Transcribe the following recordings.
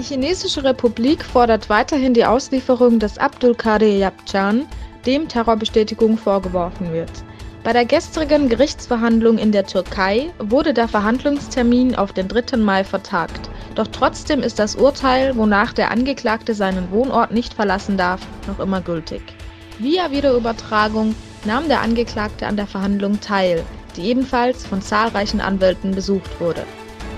Chinesische Republik fordert weiterhin die Auslieferung des Abdulkadir Yabcan, dem Terrorbestätigung vorgeworfen wird. Bei der gestrigen Gerichtsverhandlung in der Türkei wurde der Verhandlungstermin auf den 3. Mai vertagt. Doch trotzdem ist das Urteil, wonach der Angeklagte seinen Wohnort nicht verlassen darf, noch immer gültig. Via Videoübertragung nahm der Angeklagte an der Verhandlung teil, die ebenfalls von zahlreichen Anwälten besucht wurde.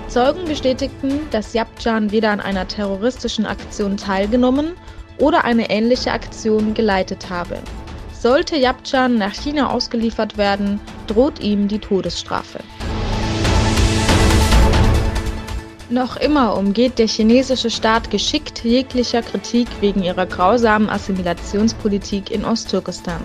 Zeugen bestätigten, dass Yabcan weder an einer terroristischen Aktion teilgenommen oder eine ähnliche Aktion geleitet habe. Sollte Yabcan nach China ausgeliefert werden, droht ihm die Todesstrafe. Noch immer umgeht der chinesische Staat geschickt jeglicher Kritik wegen ihrer grausamen Assimilationspolitik in Osttürkestan.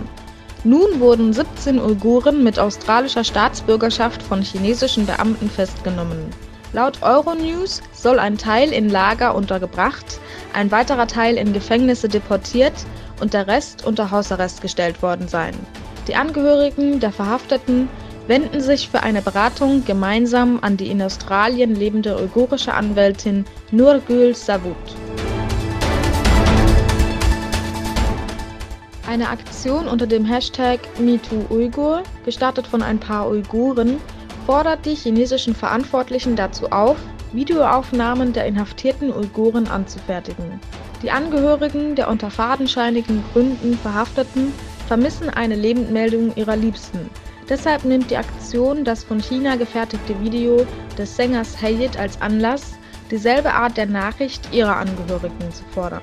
Nun wurden 17 Uiguren mit australischer Staatsbürgerschaft von chinesischen Beamten festgenommen. Laut Euronews soll ein Teil in Lager untergebracht, ein weiterer Teil in Gefängnisse deportiert und der Rest unter Hausarrest gestellt worden sein. Die Angehörigen der Verhafteten wenden sich für eine Beratung gemeinsam an die in Australien lebende uigurische Anwältin Nurgül Savut. Eine Aktion unter dem Hashtag MeTooUigur, gestartet von ein paar Uiguren, fordert die chinesischen Verantwortlichen dazu auf, Videoaufnahmen der inhaftierten Uiguren anzufertigen. Die Angehörigen der unter fadenscheinigen Gründen Verhafteten vermissen eine Lebendmeldung ihrer Liebsten. Deshalb nimmt die Aktion das von China gefertigte Video des Sängers Hayit als Anlass, dieselbe Art der Nachricht ihrer Angehörigen zu fordern.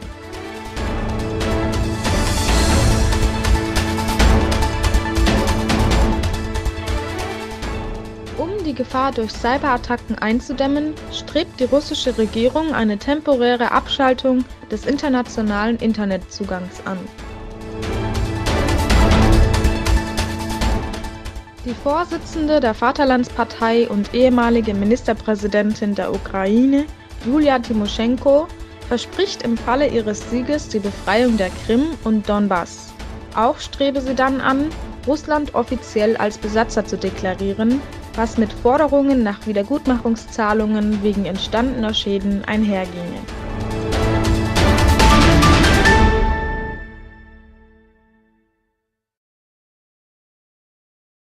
Um die Gefahr durch Cyberattacken einzudämmen, strebt die russische Regierung eine temporäre Abschaltung des internationalen Internetzugangs an. Die Vorsitzende der Vaterlandspartei und ehemalige Ministerpräsidentin der Ukraine, Julia Tymoschenko, verspricht im Falle ihres Sieges die Befreiung der Krim und Donbass. Auch strebe sie dann an, Russland offiziell als Besatzer zu deklarieren, was mit Forderungen nach Wiedergutmachungszahlungen wegen entstandener Schäden einherginge.